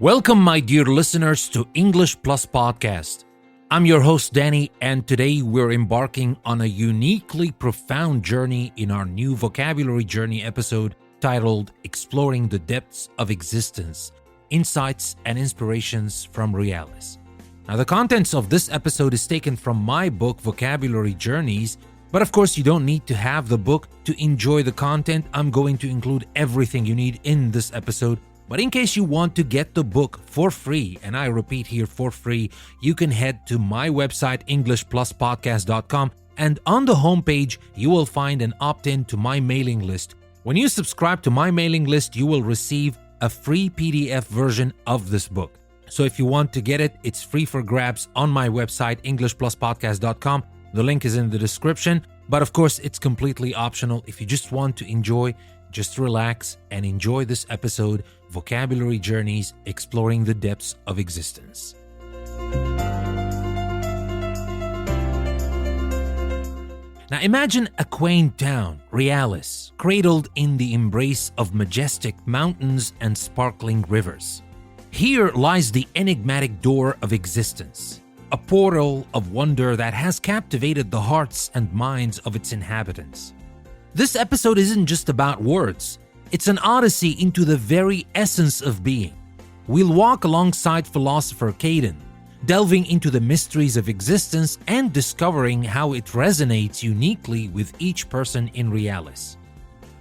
Welcome, my dear listeners, to English Plus Podcast. I'm your host, Danny, and today we're embarking on a uniquely profound journey in our new Vocabulary Journey episode titled Exploring the Depths of Existence, Insights and Inspirations from Realis. Now, the contents of this episode is taken from my book, Vocabulary Journeys, but of course, you don't need to have the book to enjoy the content. I'm going to include everything you need in this episode. But in case you want to get the book for free, and I repeat here for free, you can head to my website, EnglishPlusPodcast.com, and on the homepage, you will find an opt-in to my mailing list. When you subscribe to my mailing list, you will receive a free PDF version of this book. So if you want to get it, it's free for grabs on my website, EnglishPlusPodcast.com. The link is in the description, but of course, it's completely optional. If you just want to enjoy, just relax and enjoy this episode, Vocabulary Journeys, Exploring the Depths of Existence. Now imagine a quaint town, Realis, cradled in the embrace of majestic mountains and sparkling rivers. Here lies the enigmatic door of existence, a portal of wonder that has captivated the hearts and minds of its inhabitants. This episode isn't just about words. It's an odyssey into the very essence of being. We'll walk alongside philosopher Caden, delving into the mysteries of existence and discovering how it resonates uniquely with each person in Realis.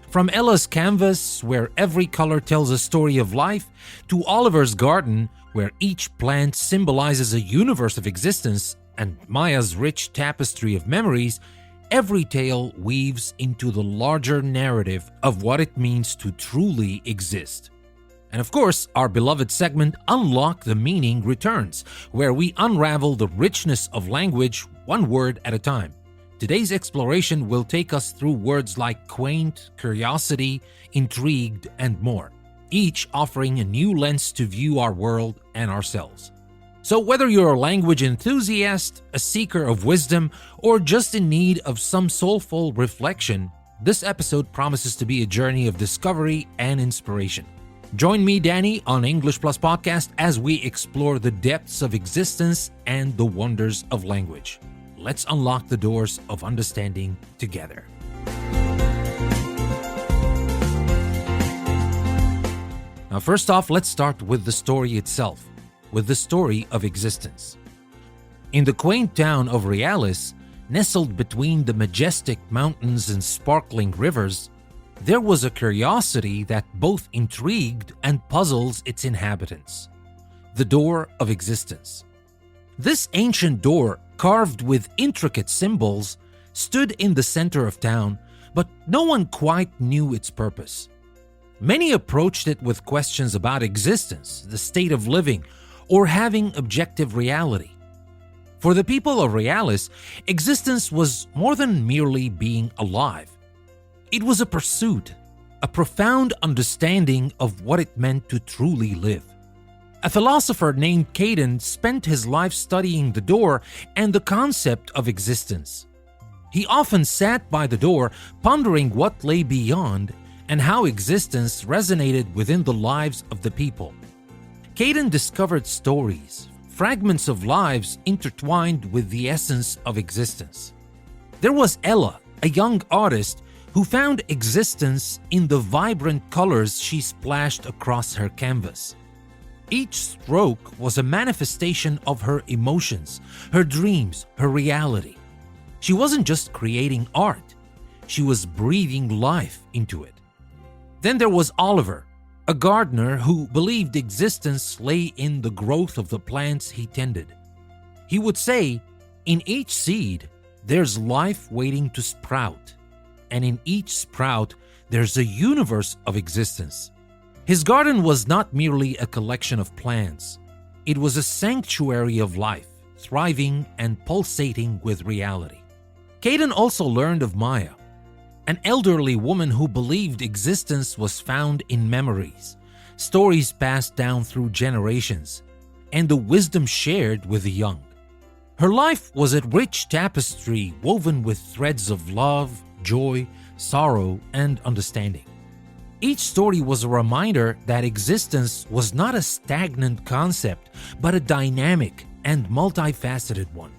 From Ella's canvas, where every color tells a story of life, to Oliver's garden, where each plant symbolizes a universe of existence, and Maya's rich tapestry of memories, every tale weaves into the larger narrative of what it means to truly exist. And of course, our beloved segment Unlock the Meaning returns, where we unravel the richness of language one word at a time. Today's exploration will take us through words like quaint, curiosity, intrigued, and more, each offering a new lens to view our world and ourselves. So whether you're a language enthusiast, a seeker of wisdom, or just in need of some soulful reflection, this episode promises to be a journey of discovery and inspiration. Join me, Danny, on English Plus Podcast as we explore the depths of existence and the wonders of language. Let's unlock the doors of understanding together. Now, first off, let's start with the story itself, with the story of existence. In the quaint town of Realis, nestled between the majestic mountains and sparkling rivers, there was a curiosity that both intrigued and puzzles its inhabitants: the door of existence. This ancient door, carved with intricate symbols, stood in the center of town, but no one quite knew its purpose. Many approached it with questions about existence, the state of living, or having objective reality. For the people of Realis, existence was more than merely being alive. It was a pursuit, a profound understanding of what it meant to truly live. A philosopher named Caden spent his life studying the door and the concept of existence. He often sat by the door, pondering what lay beyond and how existence resonated within the lives of the people. Caden discovered stories, fragments of lives intertwined with the essence of existence. There was Ella, a young artist who found existence in the vibrant colors she splashed across her canvas. Each stroke was a manifestation of her emotions, her dreams, her reality. She wasn't just creating art, she was breathing life into it. Then there was Oliver, a gardener who believed existence lay in the growth of the plants he tended. He would say, "In each seed, there's life waiting to sprout, and in each sprout, there's a universe of existence." His garden was not merely a collection of plants. It was a sanctuary of life, thriving and pulsating with reality. Caden also learned of Maya, an elderly woman who believed existence was found in memories, stories passed down through generations, and the wisdom shared with the young. Her life was a rich tapestry woven with threads of love, joy, sorrow, and understanding. Each story was a reminder that existence was not a stagnant concept, but a dynamic and multifaceted one.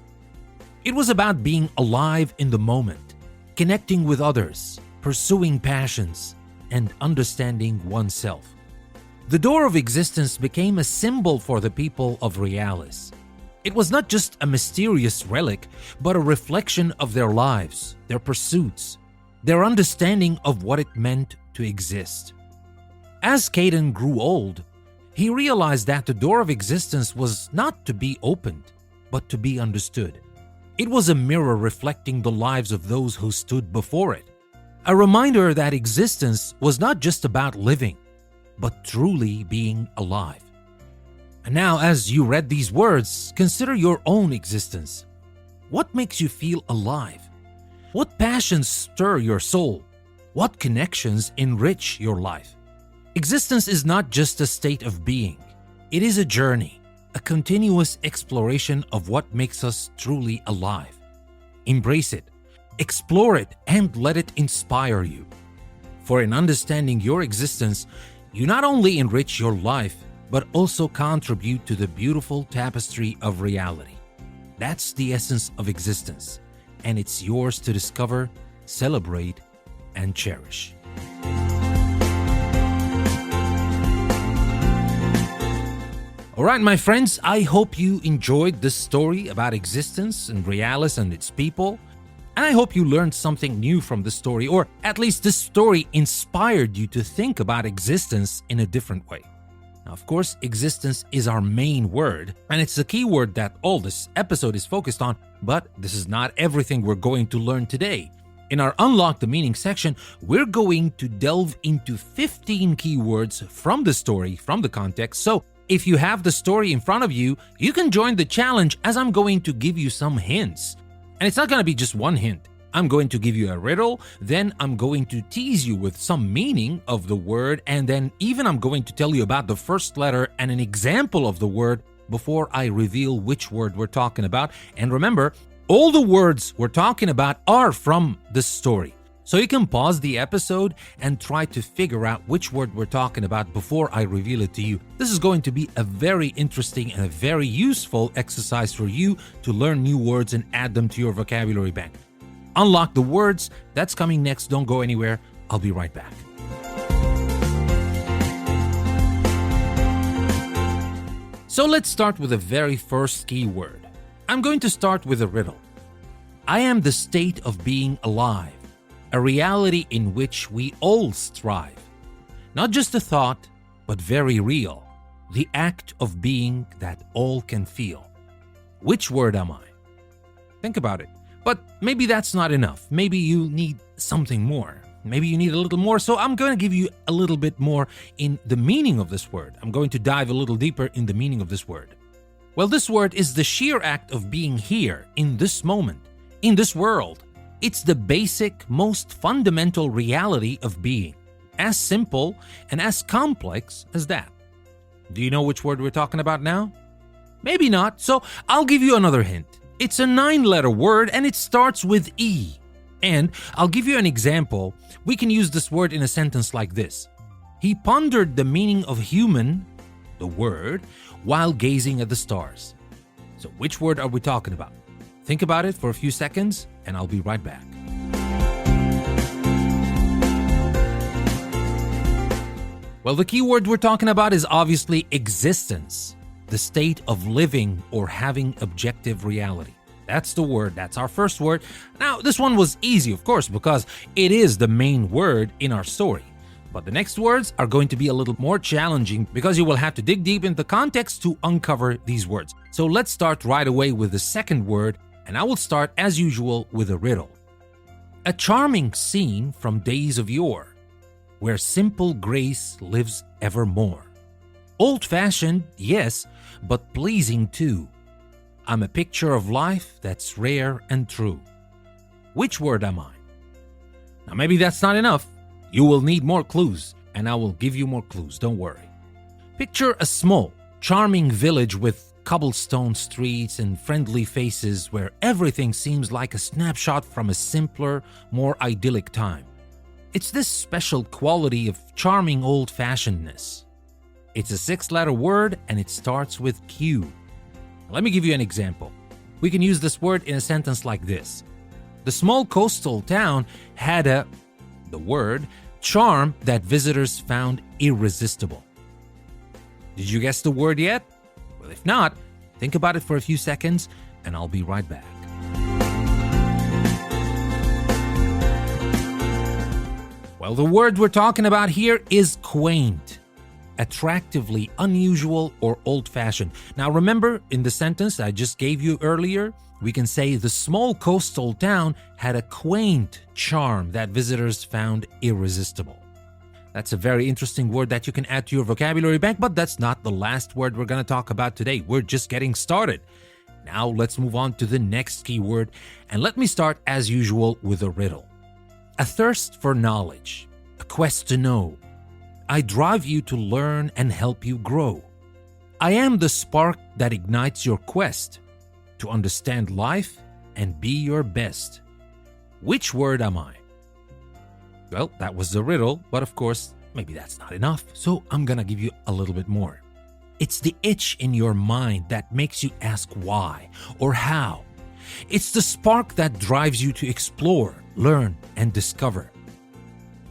It was about being alive in the moment, connecting with others, pursuing passions, and understanding oneself. The door of existence became a symbol for the people of Realis. It was not just a mysterious relic, but a reflection of their lives, their pursuits, their understanding of what it meant to exist. As Caden grew old, he realized that the door of existence was not to be opened, but to be understood. It was a mirror reflecting the lives of those who stood before it, a reminder that existence was not just about living, but truly being alive. And now, as you read these words, consider your own existence. What makes you feel alive? What passions stir your soul? What connections enrich your life? Existence is not just a state of being. It is a journey, a continuous exploration of what makes us truly alive. Embrace it, explore it, and let it inspire you. For in understanding your existence, you not only enrich your life, but also contribute to the beautiful tapestry of reality. That's the essence of existence, and it's yours to discover, celebrate, and cherish. All right, my friends, I hope you enjoyed this story about existence and Realis and its people. And I hope you learned something new from the story, or at least this story inspired you to think about existence in a different way. Now, of course, existence is our main word, and it's the key word that all this episode is focused on, but this is not everything we're going to learn today. In our Unlock the Meaning section, we're going to delve into 15 keywords from the story, from the context. So if you have the story in front of you, you can join the challenge as I'm going to give you some hints. And it's not going to be just one hint. I'm going to give you a riddle, then I'm going to tease you with some meaning of the word, and then even I'm going to tell you about the first letter and an example of the word before I reveal which word we're talking about. And remember, all the words we're talking about are from this story. So you can pause the episode and try to figure out which word we're talking about before I reveal it to you. This is going to be a very interesting and a very useful exercise for you to learn new words and add them to your vocabulary bank. Unlock the words. That's coming next. Don't go anywhere. I'll be right back. So let's start with the very first keyword. I'm going to start with a riddle. I am the state of being alive, a reality in which we all strive. Not just a thought, but very real. The act of being that all can feel. Which word am I? Think about it. But maybe that's not enough. Maybe you need something more. Maybe you need a little more. So I'm going to give you a little bit more in the meaning of this word. I'm going to dive a little deeper in the meaning of this word. Well, this word is the sheer act of being here, in this moment, in this world. It's the basic, most fundamental reality of being. As simple and as complex as that. Do you know which word we're talking about now? Maybe not, so I'll give you another hint. It's a 9-letter word and it starts with E. And I'll give you an example. We can use this word in a sentence like this. He pondered the meaning of human, the word, while gazing at the stars. So which word are we talking about? Think about it for a few seconds and I'll be right back. Well, the key word we're talking about is obviously existence, the state of living or having objective reality. That's the word. That's our first word. Now, this one was easy, of course, because it is the main word in our story. But the next words are going to be a little more challenging because you will have to dig deep into context to uncover these words. So let's start right away with the second word, and I will start, as usual, with a riddle. A charming scene from days of yore, where simple grace lives evermore. Old-fashioned, yes, but pleasing too. I'm a picture of life that's rare and true. Which word am I? Now, maybe that's not enough. You will need more clues, and I will give you more clues, don't worry. Picture a small, charming village with cobblestone streets and friendly faces where everything seems like a snapshot from a simpler, more idyllic time. It's this special quality of charming old-fashionedness. It's a 6-letter word and it starts with Q. Let me give you an example. We can use this word in a sentence like this. The small coastal town had the word, charm that visitors found irresistible. Did you guess the word yet? Well, if not, think about it for a few seconds and I'll be right back. Well, the word we're talking about here is quaint, attractively unusual or old-fashioned. Now remember, in the sentence I just gave you earlier, we can say the small coastal town had a quaint charm that visitors found irresistible. That's a very interesting word that you can add to your vocabulary bank, but that's not the last word we're going to talk about today. We're just getting started. Now let's move on to the next keyword, and let me start as usual with a riddle. A thirst for knowledge, a quest to know. I drive you to learn and help you grow. I am the spark that ignites your quest to understand life and be your best. Which word am I? Well, that was the riddle, but of course, maybe that's not enough, so I'm gonna give you a little bit more. It's the itch in your mind that makes you ask why or how. It's the spark that drives you to explore, learn, and discover.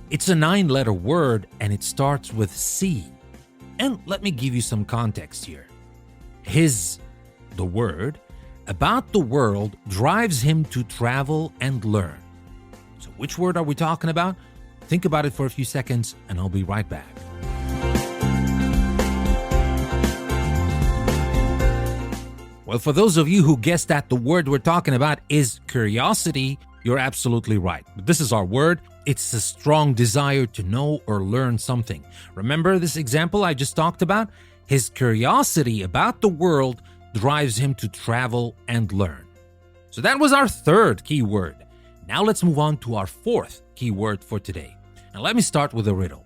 It's a 9-letter word and it starts with C. And let me give you some context here. His, the word, about the world drives him to travel and learn. So which word are we talking about? Think about it for a few seconds and I'll be right back. Well, for those of you who guessed that the word we're talking about is curiosity, you're absolutely right. But this is our word. It's a strong desire to know or learn something. Remember this example I just talked about? His curiosity about the world drives him to travel and learn. So that was our third keyword. Now let's move on to our fourth keyword for today. Now let me start with a riddle.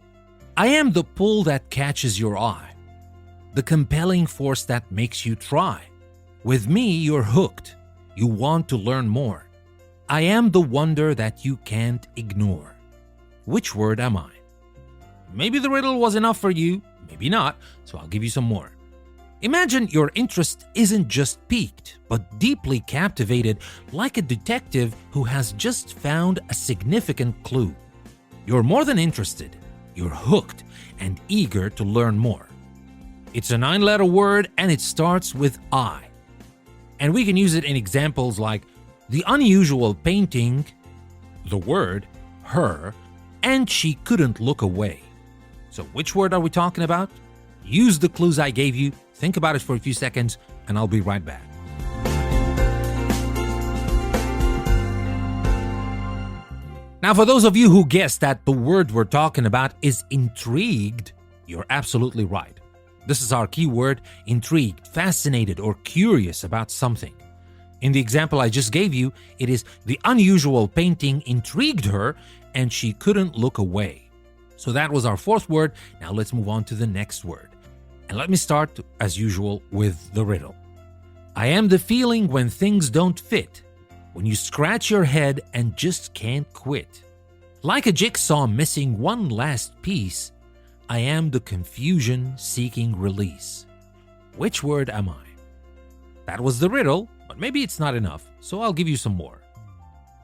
I am the pull that catches your eye, the compelling force that makes you try. With me, you're hooked. You want to learn more. I am the wonder that you can't ignore. Which word am I? Maybe the riddle was enough for you, maybe not, so I'll give you some more. Imagine your interest isn't just piqued, but deeply captivated, like a detective who has just found a significant clue. You're more than interested, you're hooked and eager to learn more. It's a 9-letter word and it starts with I. And we can use it in examples like the unusual painting, the word, her, and she couldn't look away. So which word are we talking about? Use the clues I gave you, think about it for a few seconds, and I'll be right back. Now, for those of you who guessed that the word we're talking about is intrigued, you're absolutely right. This is our keyword, intrigued, fascinated, or curious about something. In the example I just gave you, it is the unusual painting intrigued her and she couldn't look away. So that was our fourth word. Now let's move on to the next word. And let me start, as usual, with the riddle. I am the feeling when things don't fit, when you scratch your head and just can't quit. Like a jigsaw missing one last piece, I am the confusion seeking release. Which word am I? That was the riddle, but maybe it's not enough, so I'll give you some more.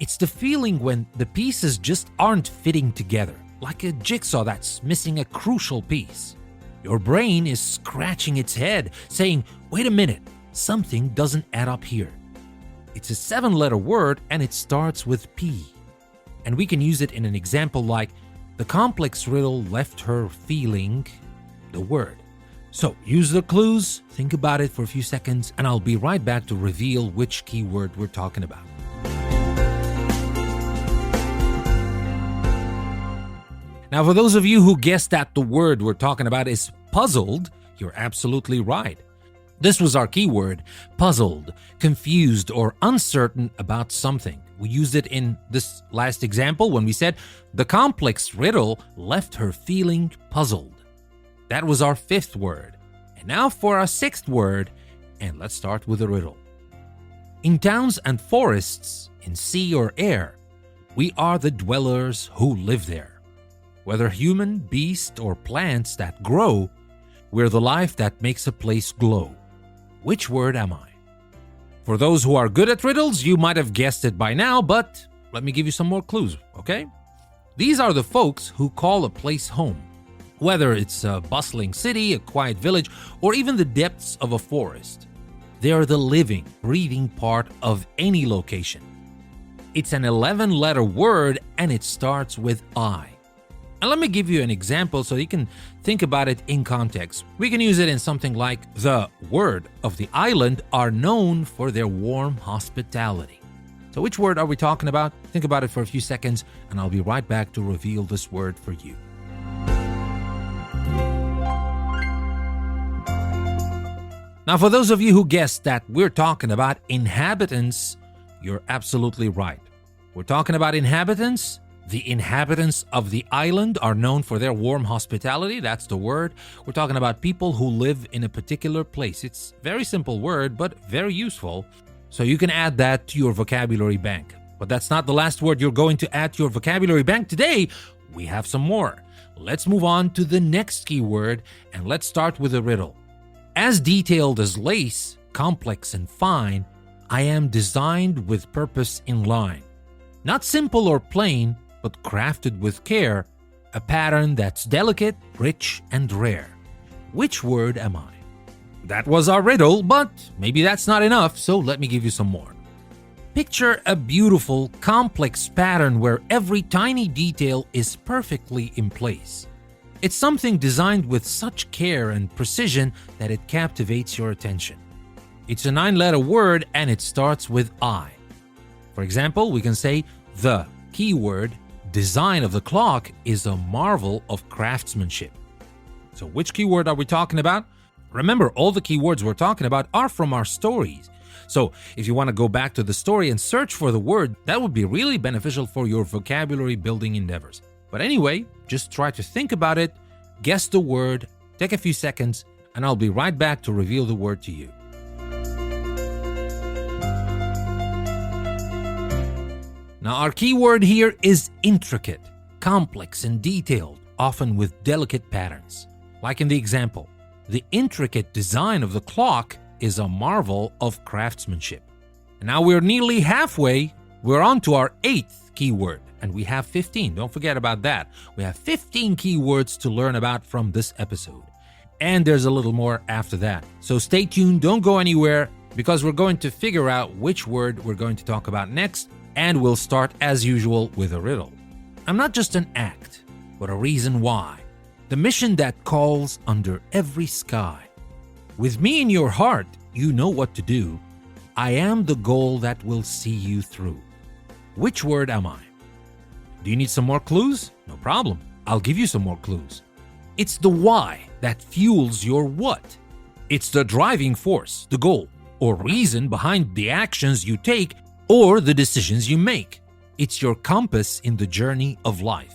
It's the feeling when the pieces just aren't fitting together, like a jigsaw that's missing a crucial piece. Your brain is scratching its head, saying, wait a minute, something doesn't add up here. It's a 7-letter word and it starts with P. And we can use it in an example like, the complex riddle left her feeling the word. So use the clues, think about it for a few seconds, and I'll be right back to reveal which keyword we're talking about. Now, for those of you who guessed that the word we're talking about is puzzled, you're absolutely right. This was our keyword, puzzled, confused, or uncertain about something. We used it in this last example when we said the complex riddle left her feeling puzzled. That was our 5th word. And now for our 6th word, and let's start with a riddle. In towns and forests, in sea or air, we are the dwellers who live there. Whether human, beast, or plants that grow, we're the life that makes a place glow. Which word am I? For those who are good at riddles, you might have guessed it by now, but let me give you some more clues, okay? These are the folks who call a place home. Whether it's a bustling city, a quiet village, or even the depths of a forest. They are the living, breathing part of any location. It's an 11-letter word and it starts with I. And let me give you an example so you can think about it in context. We can use it in something like, the word of the island are known for their warm hospitality. So which word are we talking about? Think about it for a few seconds and I'll be right back to reveal this word for you. Now, for those of you who guessed that we're talking about inhabitants, you're absolutely right. We're talking about inhabitants. The inhabitants of the island are known for their warm hospitality. That's the word. We're talking about people who live in a particular place. It's a very simple word, but very useful. So you can add that to your vocabulary bank. But that's not the last word you're going to add to your vocabulary bank today. We have some more. Let's move on to the next keyword, and let's start with a riddle. As detailed as lace, complex and fine, I am designed with purpose in line. Not simple or plain, but crafted with care, a pattern that's delicate, rich, and rare. Which word am I? That was our riddle, but maybe that's not enough, so let me give you some more. Picture a beautiful, complex pattern where every tiny detail is perfectly in place. It's something designed with such care and precision that it captivates your attention. It's a 9-letter word and it starts with I. For example, we can say the keyword design of the clock is a marvel of craftsmanship. So which keyword are we talking about? Remember, all the keywords we're talking about are from our stories. So if you want to go back to the story and search for the word, that would be really beneficial for your vocabulary building endeavors. But anyway, just try to think about it, guess the word, take a few seconds, and I'll be right back to reveal the word to you. Now, our keyword here is intricate, complex, and detailed, often with delicate patterns. Like in the example, the intricate design of the clock is a marvel of craftsmanship. And now we're nearly halfway. We're on to our 8th keyword, and we have 15. Don't forget about that. We have 15 keywords to learn about from this episode. And there's a little more after that. So stay tuned, don't go anywhere, because we're going to figure out which word we're going to talk about next. And we'll start, as usual, with a riddle. I'm not just an act, but a reason why. The mission that calls under every sky. With me in your heart, you know what to do. I am the goal that will see you through. Which word am I? Do you need some more clues? No problem. I'll give you some more clues. It's the why that fuels your what. It's the driving force, the goal, or reason behind the actions you take or the decisions you make. It's your compass in the journey of life.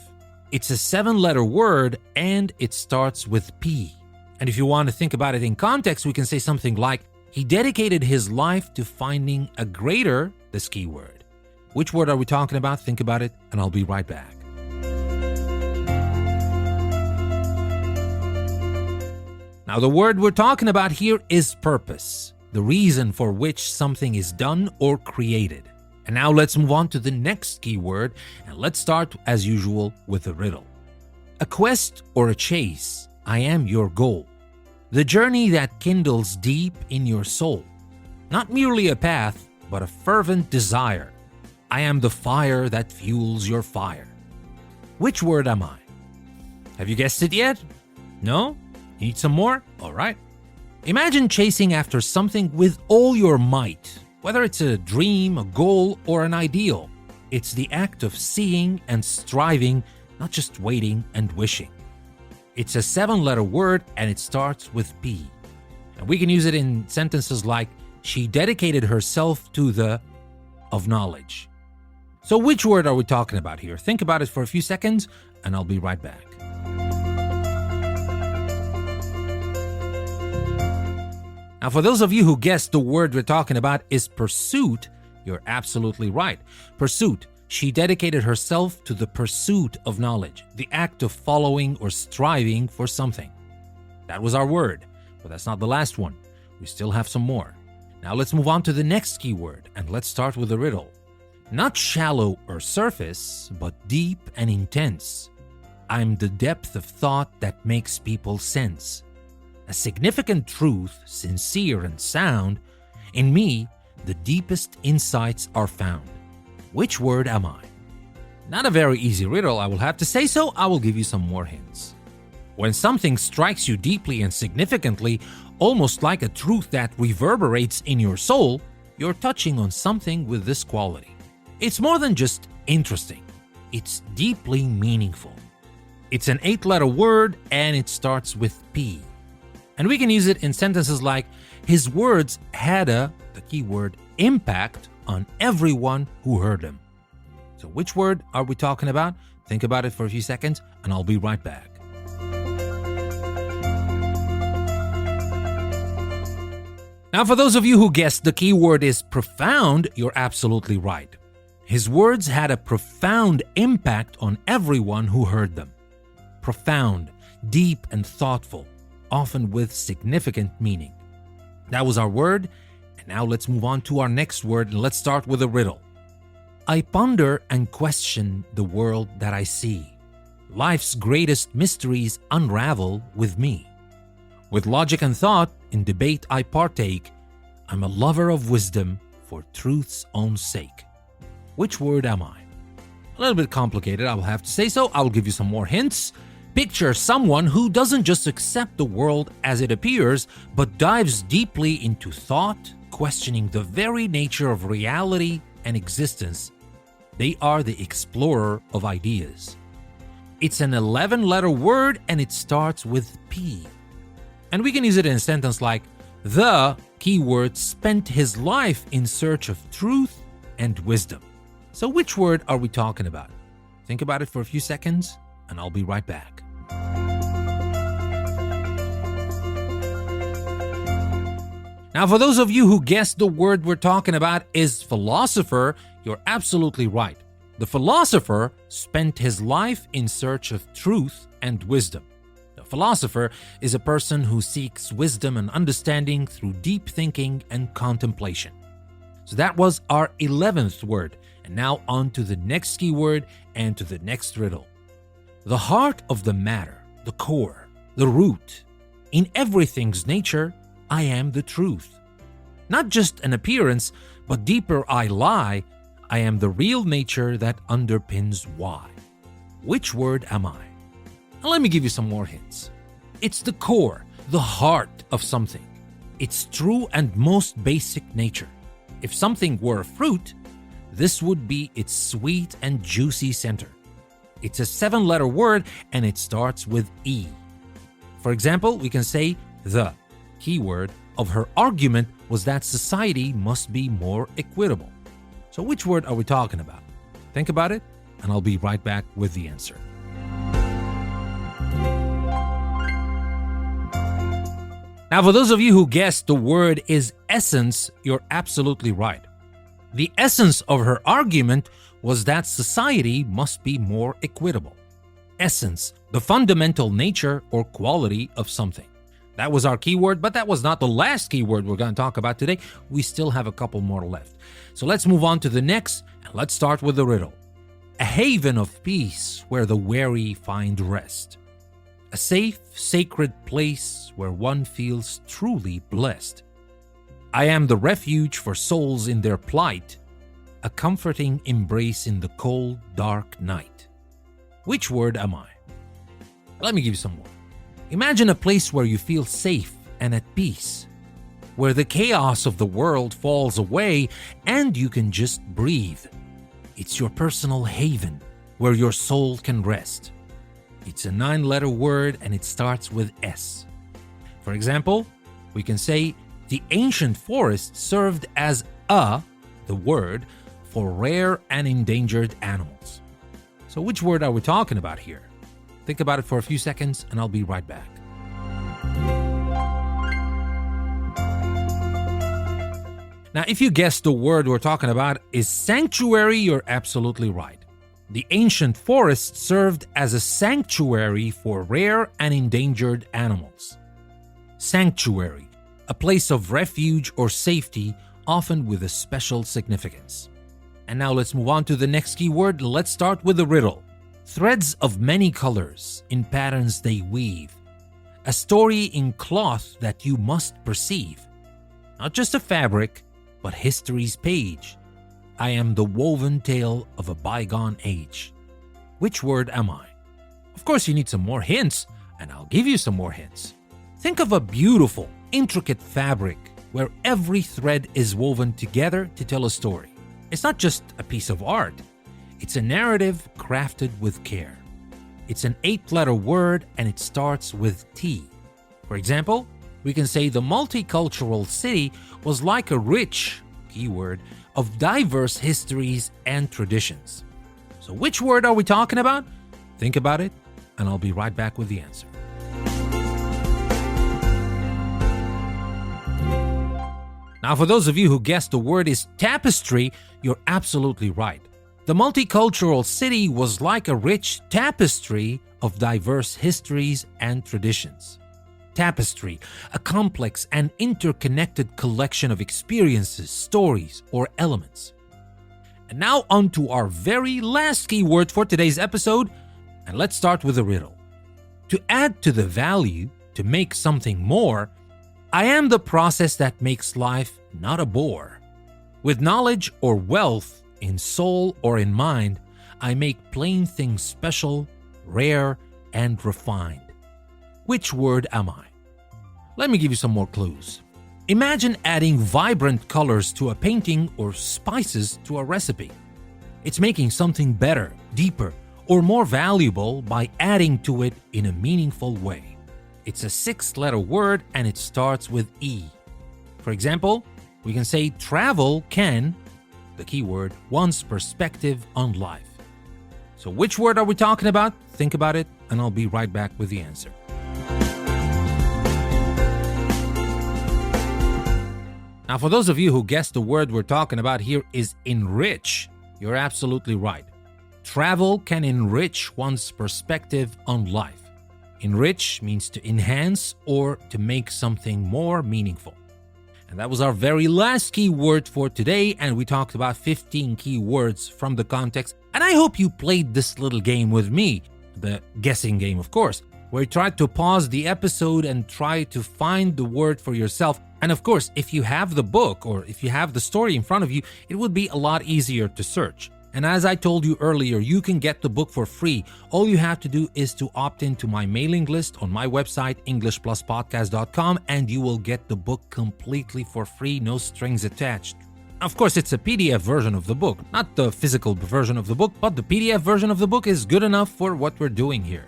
It's a 7-letter word and it starts with P. And if you want to think about it in context, we can say something like, he dedicated his life to finding a greater, this keyword. Which word are we talking about? Think about it and I'll be right back. Now, the word we're talking about here is purpose, the reason for which something is done or created. And now let's move on to the next keyword, and let's start, as usual, with a riddle. A quest or a chase, I am your goal. The journey that kindles deep in your soul. Not merely a path, but a fervent desire. I am the fire that fuels your fire. Which word am I? Have you guessed it yet? No? Need some more? All right. Imagine chasing after something with all your might. Whether it's a dream, a goal, or an ideal, it's the act of seeing and striving, not just waiting and wishing. It's a 7-letter word and it starts with P. And we can use it in sentences like, she dedicated herself to the of knowledge. So which word are we talking about here? Think about it for a few seconds and I'll be right back. Now, for those of you who guessed the word we're talking about is pursuit, you're absolutely right. Pursuit. She dedicated herself to the pursuit of knowledge, the act of following or striving for something. That was our word, but that's not the last one. We still have some more. Now let's move on to the next keyword, and let's start with a riddle. Not shallow or surface, but deep and intense. I'm the depth of thought that makes people sense. A significant truth, sincere and sound. In me, the deepest insights are found. Which word am I? Not a very easy riddle, I will have to say, so I will give you some more hints. When something strikes you deeply and significantly, almost like a truth that reverberates in your soul, you're touching on something with this quality. It's more than just interesting. It's deeply meaningful. It's an 8-letter word and it starts with P. And we can use it in sentences like, his words had the keyword, impact on everyone who heard them. So which word are we talking about? Think about it for a few seconds and I'll be right back. Now, for those of you who guessed the keyword is profound, you're absolutely right. His words had a profound impact on everyone who heard them. Profound, deep and thoughtful, often with significant meaning. That was our word, and now let's move on to our next word, and let's start with a riddle. I ponder and question the world that I see. Life's greatest mysteries unravel with me. With logic and thought, in debate I partake. I'm a lover of wisdom for truth's own sake. Which word am I? A little bit complicated, I will have to say so. I will give you some more hints. Picture someone who doesn't just accept the world as it appears, but dives deeply into thought, questioning the very nature of reality and existence. They are the explorer of ideas. It's an 11-letter word and it starts with P. And we can use it in a sentence like, the keyword spent his life in search of truth and wisdom. So which word are we talking about? Think about it for a few seconds and I'll be right back. Now, for those of you who guessed the word we're talking about is philosopher, you're absolutely right. The philosopher spent his life in search of truth and wisdom. The philosopher is a person who seeks wisdom and understanding through deep thinking and contemplation. So that was our 11th word. And now on to the next keyword and to the next riddle. The heart of the matter, the core, the root. In everything's nature, I am the truth. Not just an appearance, but deeper I lie. I am the real nature that underpins why. Which word am I? Now let me give you some more hints. It's the core, the heart of something. Its true and most basic nature. If something were a fruit, this would be its sweet and juicy center. It's a 7-letter word and it starts with E. For example, we can say the keyword of her argument was that society must be more equitable. So which word are we talking about? Think about it and I'll be right back with the answer. Now, for those of you who guessed the word is essence, you're absolutely right. The essence of her argument was that society must be more equitable. Essence, the fundamental nature or quality of something. That was our keyword, but that was not the last keyword we're going to talk about today. We still have a couple more left. So let's move on to the next, and let's start with the riddle. A haven of peace where the weary find rest. A safe, sacred place where one feels truly blessed. I am the refuge for souls in their plight, a comforting embrace in the cold, dark night. Which word am I? Let me give you some more. Imagine a place where you feel safe and at peace, where the chaos of the world falls away and you can just breathe. It's your personal haven where your soul can rest. It's a 9-letter word and it starts with S. For example, we can say the ancient forest served as the word, for rare and endangered animals. So which word are we talking about here? Think about it for a few seconds and I'll be right back. Now, if you guessed the word we're talking about is sanctuary, you're absolutely right. The ancient forest served as a sanctuary for rare and endangered animals. Sanctuary, a place of refuge or safety, often with a special significance. And now let's move on to the next keyword. Let's start with the riddle. Threads of many colors, in patterns they weave. A story in cloth that you must perceive. Not just a fabric, but history's page. I am the woven tale of a bygone age. Which word am I? Of course, you need some more hints, and I'll give you some more hints. Think of a beautiful, intricate fabric where every thread is woven together to tell a story. It's not just a piece of art. It's a narrative crafted with care. It's an 8-letter word and it starts with T. For example, we can say the multicultural city was like a rich, keyword, of diverse histories and traditions. So which word are we talking about? Think about it, and I'll be right back with the answer. Now, for those of you who guessed the word is tapestry, you're absolutely right. The multicultural city was like a rich tapestry of diverse histories and traditions. Tapestry, a complex and interconnected collection of experiences, stories, or elements. And now on to our very last keyword for today's episode, and let's start with a riddle. To add to the value, to make something more, I am the process that makes life not a bore. With knowledge or wealth, in soul or in mind, I make plain things special, rare, and refined. Which word am I? Let me give you some more clues. Imagine adding vibrant colors to a painting or spices to a recipe. It's making something better, deeper, or more valuable by adding to it in a meaningful way. It's a 6-letter word and it starts with E. For example, we can say travel can, the keyword, one's perspective on life. So which word are we talking about? Think about it, and I'll be right back with the answer. Now, for those of you who guessed the word we're talking about here is enrich, you're absolutely right. Travel can enrich one's perspective on life. Enrich means to enhance or to make something more meaningful. And that was our very last key word for today, and we talked about 15 key words from the context. And I hope you played this little game with me, the guessing game, of course, where you tried to pause the episode and try to find the word for yourself. And of course, if you have the book or if you have the story in front of you, it would be a lot easier to search. And as I told you earlier, you can get the book for free. All you have to do is to opt into my mailing list on my website, EnglishPlusPodcast.com, and you will get the book completely for free, no strings attached. Of course, it's a PDF version of the book, not the physical version of the book, but the PDF version of the book is good enough for what we're doing here.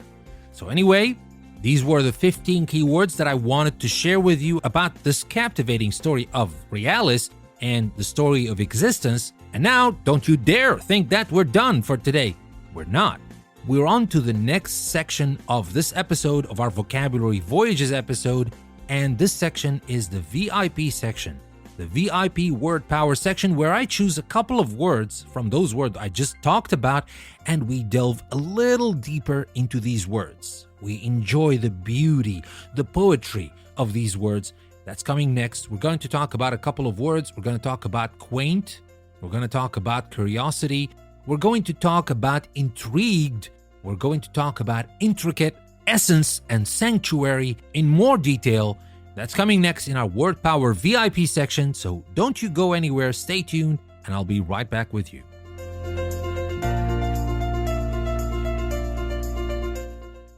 So anyway, these were the 15 keywords that I wanted to share with you about this captivating story of Realis and the story of existence. And now, don't you dare think that we're done for today. We're not. We're on to the next section of this episode of our Vocabulary Voyages episode, and this section is the VIP section, the VIP word power section, where I choose a couple of words from those words I just talked about, and we delve a little deeper into these words. We enjoy the beauty, the poetry of these words. That's coming next. We're going to talk about a couple of words. We're going to talk about quaint. We're going to talk about curiosity. We're going to talk about intrigued. We're going to talk about intricate, essence, and sanctuary in more detail. That's coming next in our Word Power VIP section. So don't you go anywhere. Stay tuned, and I'll be right back with you.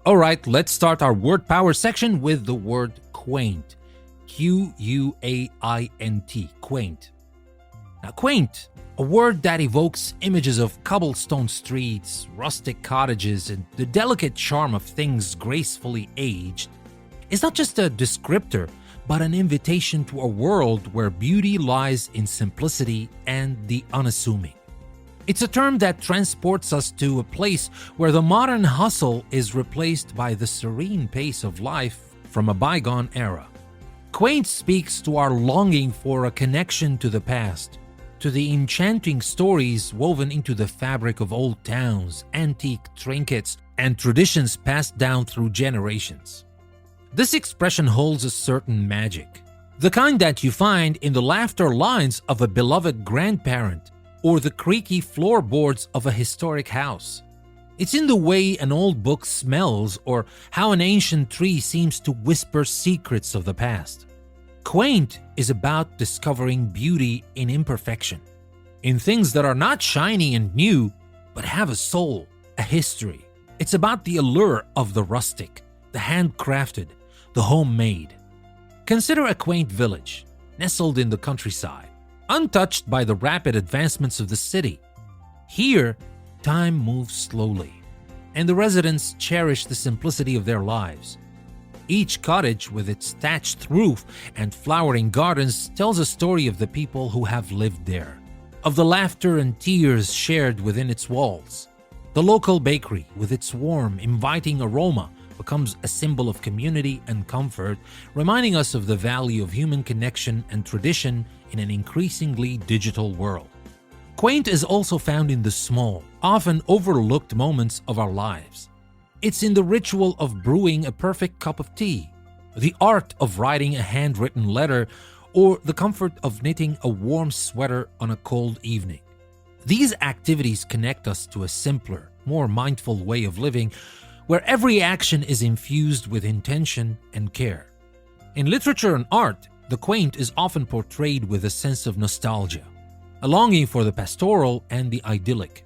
All right, let's start our Word Power section with the word quaint. Q-U-A-I-N-T, quaint. Now, quaint, a word that evokes images of cobblestone streets, rustic cottages, and the delicate charm of things gracefully aged, is not just a descriptor, but an invitation to a world where beauty lies in simplicity and the unassuming. It's a term that transports us to a place where the modern hustle is replaced by the serene pace of life from a bygone era. Quaint speaks to our longing for a connection to the past, to the enchanting stories woven into the fabric of old towns, antique trinkets, and traditions passed down through generations. This expression holds a certain magic, the kind that you find in the laughter lines of a beloved grandparent or the creaky floorboards of a historic house. It's in the way an old book smells or how an ancient tree seems to whisper secrets of the past. Quaint is about discovering beauty in imperfection, in things that are not shiny and new, but have a soul, a history. It's about the allure of the rustic, the handcrafted, the homemade. Consider a quaint village, nestled in the countryside, untouched by the rapid advancements of the city. Here, time moves slowly, and the residents cherish the simplicity of their lives. Each cottage, with its thatched roof and flowering gardens, tells a story of the people who have lived there, of the laughter and tears shared within its walls. The local bakery, with its warm, inviting aroma, becomes a symbol of community and comfort, reminding us of the value of human connection and tradition in an increasingly digital world. Quaint is also found in the small, often overlooked moments of our lives. It's in the ritual of brewing a perfect cup of tea, the art of writing a handwritten letter, or the comfort of knitting a warm sweater on a cold evening. These activities connect us to a simpler, more mindful way of living, where every action is infused with intention and care. In literature and art, the quaint is often portrayed with a sense of nostalgia, a longing for the pastoral and the idyllic.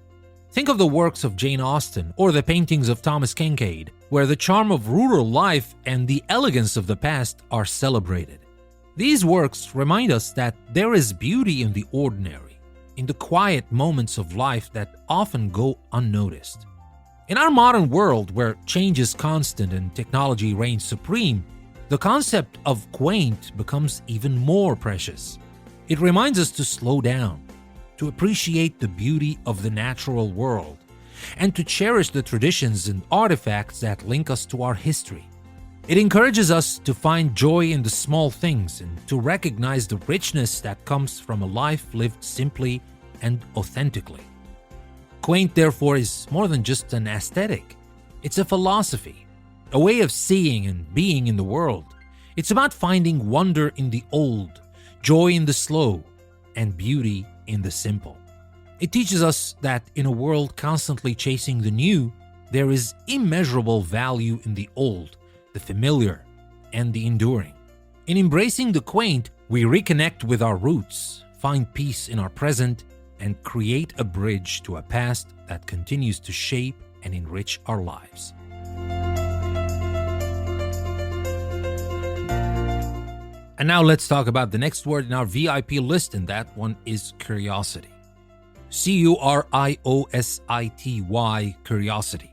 Think of the works of Jane Austen or the paintings of Thomas Kinkade, where the charm of rural life and the elegance of the past are celebrated. These works remind us that there is beauty in the ordinary, in the quiet moments of life that often go unnoticed. In our modern world, where change is constant and technology reigns supreme, the concept of quaint becomes even more precious. It reminds us to slow down, to appreciate the beauty of the natural world, and to cherish the traditions and artifacts that link us to our history. It encourages us to find joy in the small things and to recognize the richness that comes from a life lived simply and authentically. Quaint, therefore, is more than just an aesthetic. It's a philosophy, a way of seeing and being in the world. It's about finding wonder in the old, joy in the slow, and beauty in the simple. It teaches us that in a world constantly chasing the new, there is immeasurable value in the old, the familiar, and the enduring. In embracing the quaint, we reconnect with our roots, find peace in our present, and create a bridge to a past that continues to shape and enrich our lives. And now let's talk about the next word in our VIP list, and that one is curiosity. Curiosity, curiosity.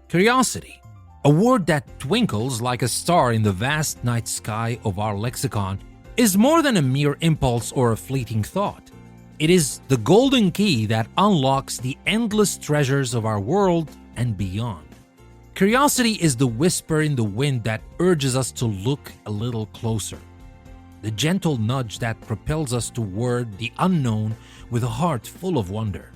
Curiosity, a word that twinkles like a star in the vast night sky of our lexicon, is more than a mere impulse or a fleeting thought. It is the golden key that unlocks the endless treasures of our world and beyond. Curiosity is the whisper in the wind that urges us to look a little closer, the gentle nudge that propels us toward the unknown with a heart full of wonder.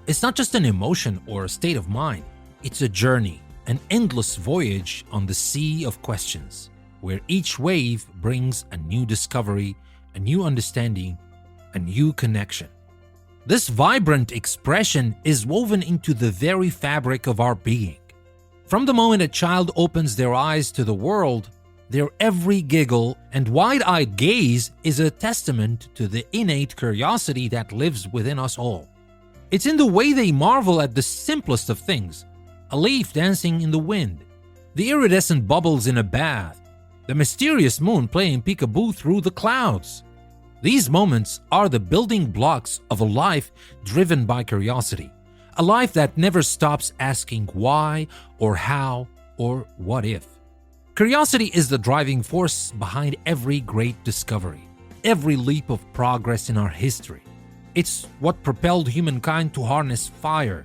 It's not just an emotion or a state of mind, it's a journey, an endless voyage on the sea of questions, where each wave brings a new discovery, a new understanding, a new connection. This vibrant expression is woven into the very fabric of our being. From the moment a child opens their eyes to the world, their every giggle and wide-eyed gaze is a testament to the innate curiosity that lives within us all. It's in the way they marvel at the simplest of things, a leaf dancing in the wind, the iridescent bubbles in a bath, the mysterious moon playing peekaboo through the clouds. These moments are the building blocks of a life driven by curiosity, a life that never stops asking why or how or what if. Curiosity is the driving force behind every great discovery, every leap of progress in our history. It's what propelled humankind to harness fire,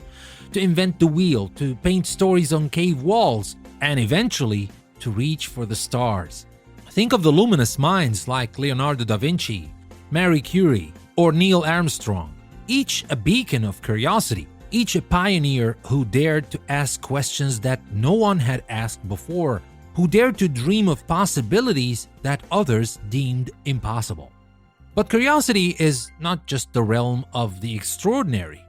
to invent the wheel, to paint stories on cave walls, and eventually to reach for the stars. Think of the luminous minds like Leonardo da Vinci, Marie Curie, or Neil Armstrong, each a beacon of curiosity, each a pioneer who dared to ask questions that no one had asked before, who dared to dream of possibilities that others deemed impossible. But curiosity is not just the realm of the extraordinary.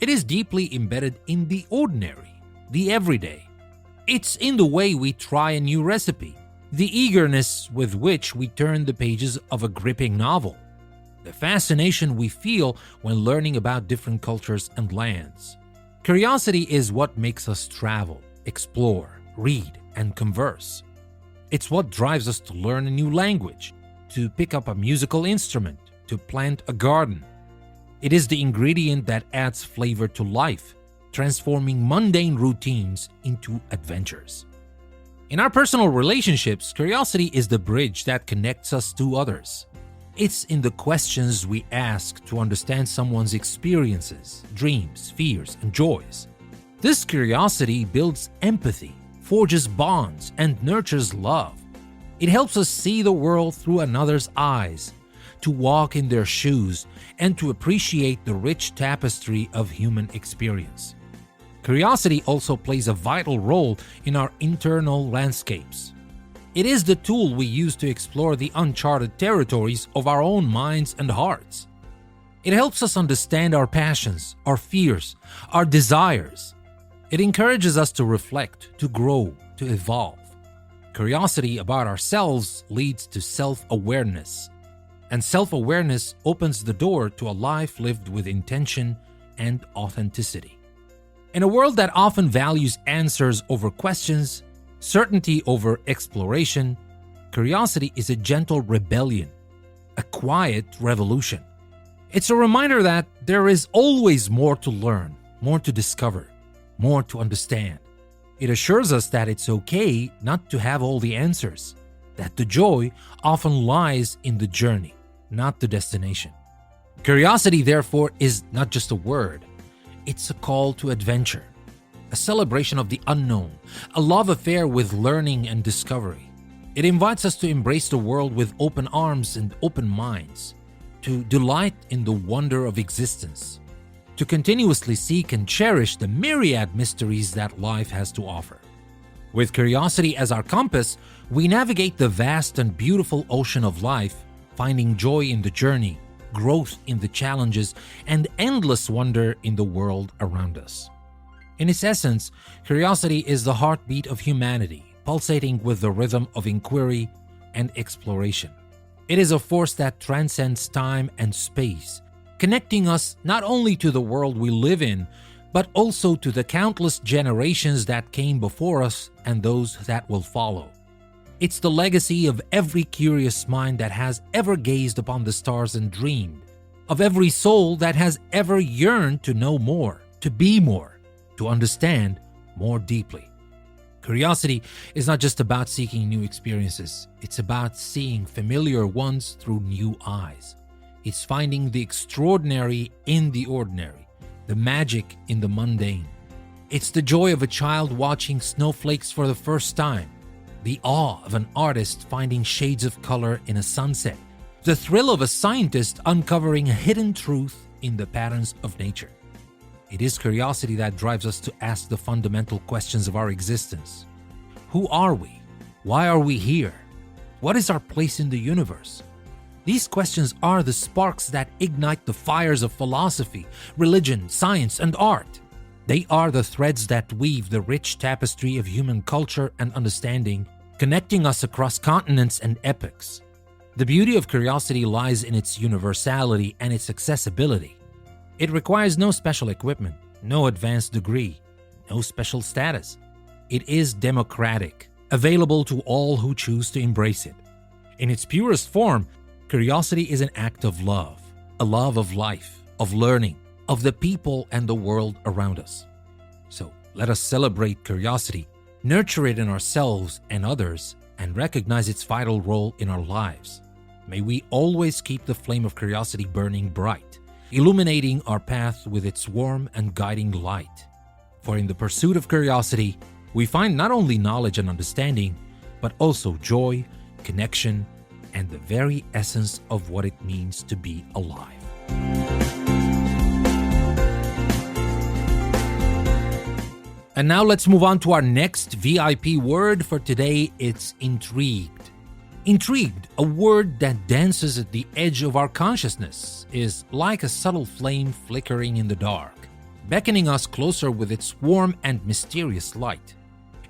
It is deeply embedded in the ordinary, the everyday. It's in the way we try a new recipe, the eagerness with which we turn the pages of a gripping novel, the fascination we feel when learning about different cultures and lands. Curiosity is what makes us travel, explore, read, and converse. It's what drives us to learn a new language, to pick up a musical instrument, to plant a garden. It is the ingredient that adds flavor to life, transforming mundane routines into adventures. In our personal relationships, curiosity is the bridge that connects us to others. It's in the questions we ask to understand someone's experiences, dreams, fears, and joys. This curiosity builds empathy, forges bonds, and nurtures love. It helps us see the world through another's eyes, to walk in their shoes, and to appreciate the rich tapestry of human experience. Curiosity also plays a vital role in our internal landscapes. It is the tool we use to explore the uncharted territories of our own minds and hearts. It helps us understand our passions, our fears, our desires. It encourages us to reflect, to grow, to evolve. Curiosity about ourselves leads to self-awareness, and self-awareness opens the door to a life lived with intention and authenticity. In a world that often values answers over questions, certainty over exploration, curiosity is a gentle rebellion, a quiet revolution. It's a reminder that there is always more to learn, more to discover, more to understand. It assures us that it's okay not to have all the answers, that the joy often lies in the journey, not the destination. Curiosity, therefore, is not just a word, it's a call to adventure, a celebration of the unknown, a love affair with learning and discovery. It invites us to embrace the world with open arms and open minds, to delight in the wonder of existence, to continuously seek and cherish the myriad mysteries that life has to offer. With curiosity as our compass, we navigate the vast and beautiful ocean of life, finding joy in the journey, growth in the challenges, and endless wonder in the world around us. In its essence, curiosity is the heartbeat of humanity, pulsating with the rhythm of inquiry and exploration. It is a force that transcends time and space, connecting us not only to the world we live in, but also to the countless generations that came before us and those that will follow. It's the legacy of every curious mind that has ever gazed upon the stars and dreamed, of every soul that has ever yearned to know more, to be more, to understand more deeply. Curiosity is not just about seeking new experiences, it's about seeing familiar ones through new eyes. It's finding the extraordinary in the ordinary, the magic in the mundane. It's the joy of a child watching snowflakes for the first time, the awe of an artist finding shades of color in a sunset, the thrill of a scientist uncovering a hidden truth in the patterns of nature. It is curiosity that drives us to ask the fundamental questions of our existence. Who are we? Why are we here? What is our place in the universe? These questions are the sparks that ignite the fires of philosophy, religion, science, and art. They are the threads that weave the rich tapestry of human culture and understanding, connecting us across continents and epochs. The beauty of curiosity lies in its universality and its accessibility. It requires no special equipment, no advanced degree, no special status. It is democratic, available to all who choose to embrace it. In its purest form, curiosity is an act of love, a love of life, of learning, of the people and the world around us. So let us celebrate curiosity, nurture it in ourselves and others, and recognize its vital role in our lives. May we always keep the flame of curiosity burning bright, illuminating our path with its warm and guiding light. For in the pursuit of curiosity, we find not only knowledge and understanding, but also joy, connection, and the very essence of what it means to be alive. And now let's move on to our next VIP word for today. It's intrigued. Intrigued, a word that dances at the edge of our consciousness, is like a subtle flame flickering in the dark, beckoning us closer with its warm and mysterious light.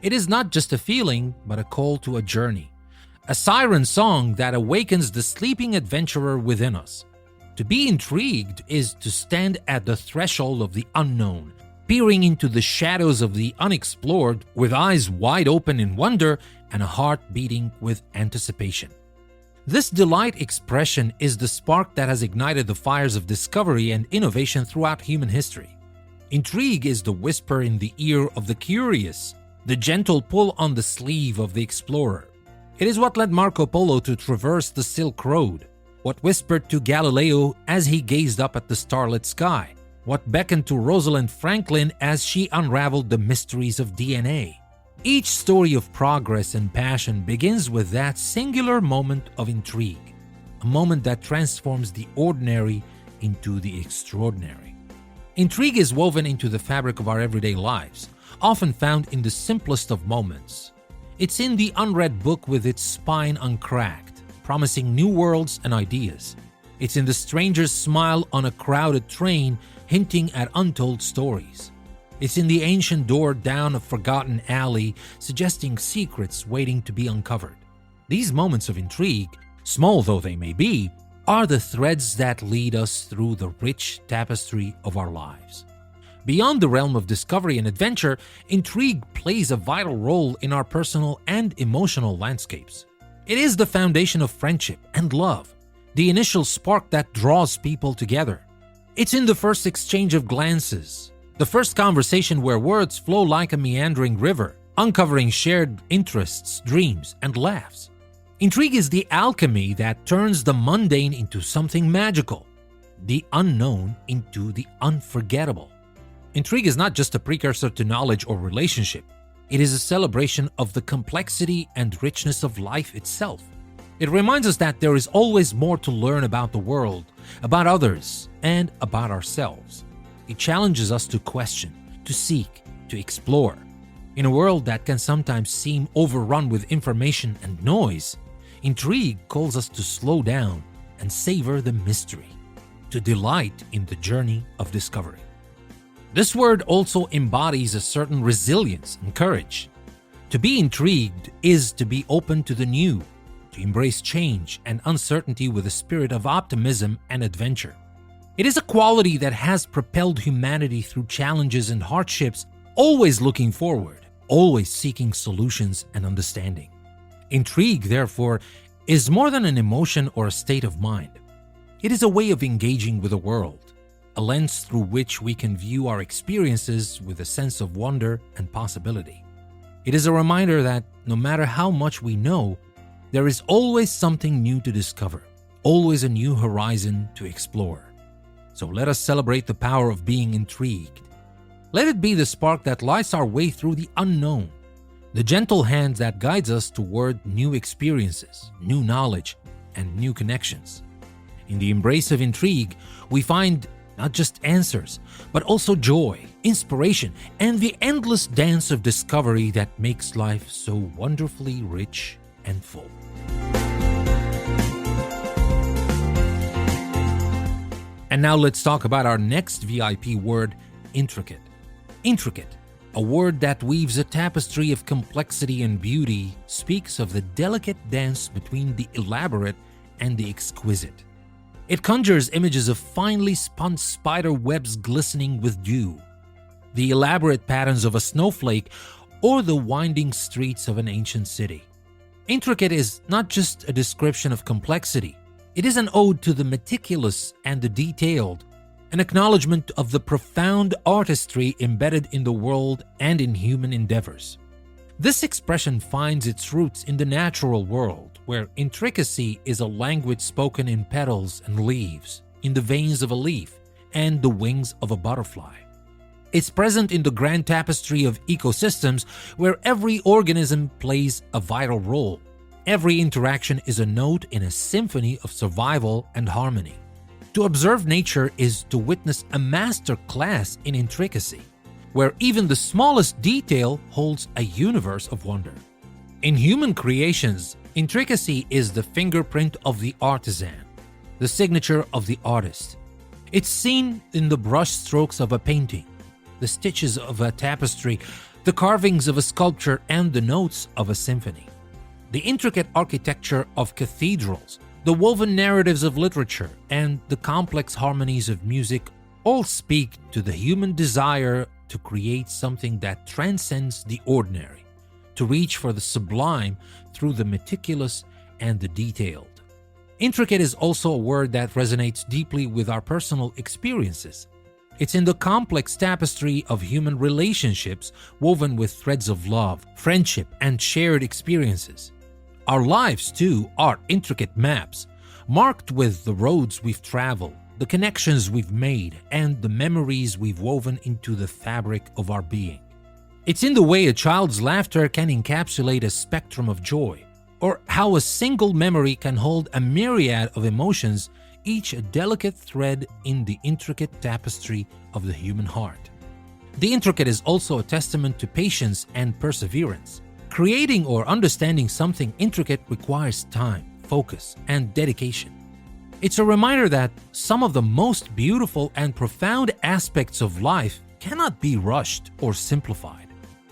It is not just a feeling, but a call to a journey, a siren song that awakens the sleeping adventurer within us. To be intrigued is to stand at the threshold of the unknown, peering into the shadows of the unexplored with eyes wide open in wonder and a heart beating with anticipation. This delight expression is the spark that has ignited the fires of discovery and innovation throughout human history. Intrigue is the whisper in the ear of the curious, the gentle pull on the sleeve of the explorer. It is what led Marco Polo to traverse the Silk Road, what whispered to Galileo as he gazed up at the starlit sky, what beckoned to Rosalind Franklin as she unraveled the mysteries of DNA. Each story of progress and passion begins with that singular moment of intrigue, a moment that transforms the ordinary into the extraordinary. Intrigue is woven into the fabric of our everyday lives, often found in the simplest of moments. It's in the unread book with its spine uncracked, promising new worlds and ideas. It's in the stranger's smile on a crowded train, hinting at untold stories. It's in the ancient door down a forgotten alley, suggesting secrets waiting to be uncovered. These moments of intrigue, small though they may be, are the threads that lead us through the rich tapestry of our lives. Beyond the realm of discovery and adventure, intrigue plays a vital role in our personal and emotional landscapes. It is the foundation of friendship and love, the initial spark that draws people together. It's in the first exchange of glances, the first conversation where words flow like a meandering river, uncovering shared interests, dreams, and laughs. Intrigue is the alchemy that turns the mundane into something magical, the unknown into the unforgettable. Intrigue is not just a precursor to knowledge or relationship. It is a celebration of the complexity and richness of life itself. It reminds us that there is always more to learn about the world, about others, and about ourselves. It challenges us to question, to seek, to explore. In a world that can sometimes seem overrun with information and noise, intrigue calls us to slow down and savor the mystery, to delight in the journey of discovery. This word also embodies a certain resilience and courage. To be intrigued is to be open to the new, to embrace change and uncertainty with a spirit of optimism and adventure. It is a quality that has propelled humanity through challenges and hardships, always looking forward, always seeking solutions and understanding. Intrigue, therefore, is more than an emotion or a state of mind. It is a way of engaging with the world, a lens through which we can view our experiences with a sense of wonder and possibility. It is a reminder that no matter how much we know, there is always something new to discover, always a new horizon to explore. So let us celebrate the power of being intrigued. Let it be the spark that lights our way through the unknown, the gentle hand that guides us toward new experiences, new knowledge, and new connections. In the embrace of intrigue, we find not just answers, but also joy, inspiration, and the endless dance of discovery that makes life so wonderfully rich and full. And now let's talk about our next VIP word, intricate. Intricate, a word that weaves a tapestry of complexity and beauty, speaks of the delicate dance between the elaborate and the exquisite. It conjures images of finely spun spider webs glistening with dew, the elaborate patterns of a snowflake, or the winding streets of an ancient city. Intricate is not just a description of complexity. It is an ode to the meticulous and the detailed, an acknowledgement of the profound artistry embedded in the world and in human endeavors. This expression finds its roots in the natural world, where intricacy is a language spoken in petals and leaves, in the veins of a leaf, and the wings of a butterfly. It's present in the grand tapestry of ecosystems, where every organism plays a vital role. Every interaction is a note in a symphony of survival and harmony. To observe nature is to witness a master class in intricacy, where even the smallest detail holds a universe of wonder. In human creations, intricacy is the fingerprint of the artisan, the signature of the artist. It's seen in the brush strokes of a painting, the stitches of a tapestry, the carvings of a sculpture, and the notes of a symphony. The intricate architecture of cathedrals, the woven narratives of literature, and the complex harmonies of music all speak to the human desire to create something that transcends the ordinary, to reach for the sublime through the meticulous and the detailed. Intricate is also a word that resonates deeply with our personal experiences. It's in the complex tapestry of human relationships woven with threads of love, friendship, and shared experiences. Our lives, too, are intricate maps, marked with the roads we've traveled, the connections we've made, and the memories we've woven into the fabric of our being. It's in the way a child's laughter can encapsulate a spectrum of joy, or how a single memory can hold a myriad of emotions, each a delicate thread in the intricate tapestry of the human heart. The intricate is also a testament to patience and perseverance. Creating or understanding something intricate requires time, focus, and dedication. It's a reminder that some of the most beautiful and profound aspects of life cannot be rushed or simplified.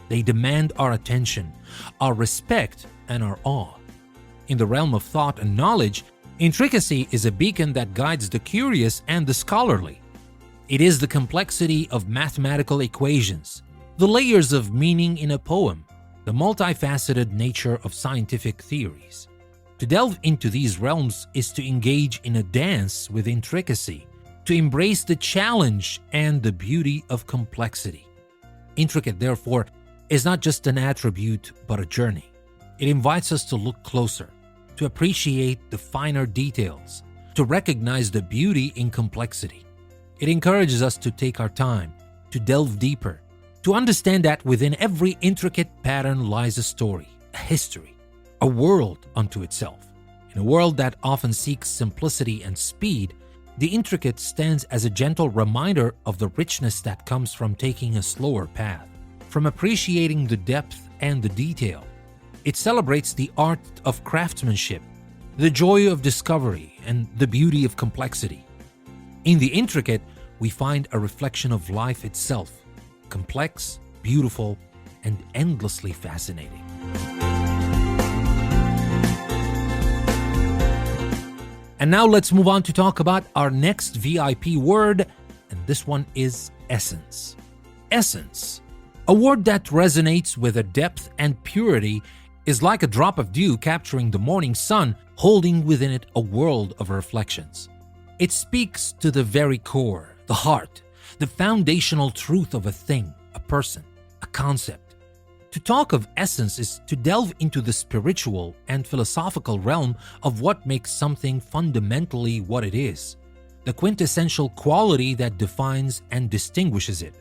They demand our attention, our respect, and our awe. In the realm of thought and knowledge, intricacy is a beacon that guides the curious and the scholarly. It is the complexity of mathematical equations, the layers of meaning in a poem, the multifaceted nature of scientific theories. To delve into these realms is to engage in a dance with intricacy, to embrace the challenge and the beauty of complexity. Intricate, therefore, is not just an attribute but a journey. It invites us to look closer, to appreciate the finer details, to recognize the beauty in complexity. It encourages us to take our time, to delve deeper, to understand that within every intricate pattern lies a story, a history, a world unto itself. In a world that often seeks simplicity and speed, the intricate stands as a gentle reminder of the richness that comes from taking a slower path, from appreciating the depth and the detail. It celebrates the art of craftsmanship, the joy of discovery, and the beauty of complexity. In the intricate, we find a reflection of life itself, complex, beautiful, and endlessly fascinating. And now let's move on to talk about our next VIP word, and this one is essence. Essence, a word that resonates with a depth and purity, is like a drop of dew capturing the morning sun, holding within it a world of reflections. It speaks to the very core, the heart, the foundational truth of a thing, a person, a concept. To talk of essence is to delve into the spiritual and philosophical realm of what makes something fundamentally what it is, the quintessential quality that defines and distinguishes it.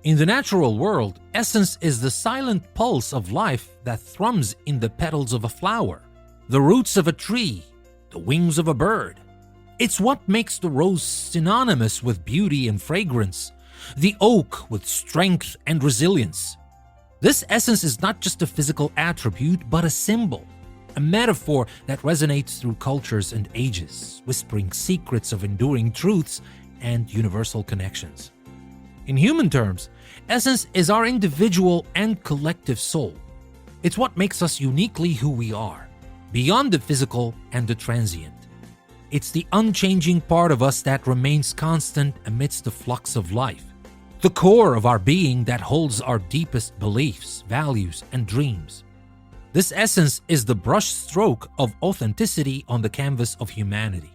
In the natural world, essence is the silent pulse of life that thrums in the petals of a flower, the roots of a tree, the wings of a bird. It's what makes the rose synonymous with beauty and fragrance, the oak with strength and resilience. This essence is not just a physical attribute, but a symbol, a metaphor that resonates through cultures and ages, whispering secrets of enduring truths and universal connections. In human terms, essence is our individual and collective soul. It's what makes us uniquely who we are, beyond the physical and the transient. It's the unchanging part of us that remains constant amidst the flux of life, the core of our being that holds our deepest beliefs, values, and dreams. This essence is the brushstroke of authenticity on the canvas of humanity,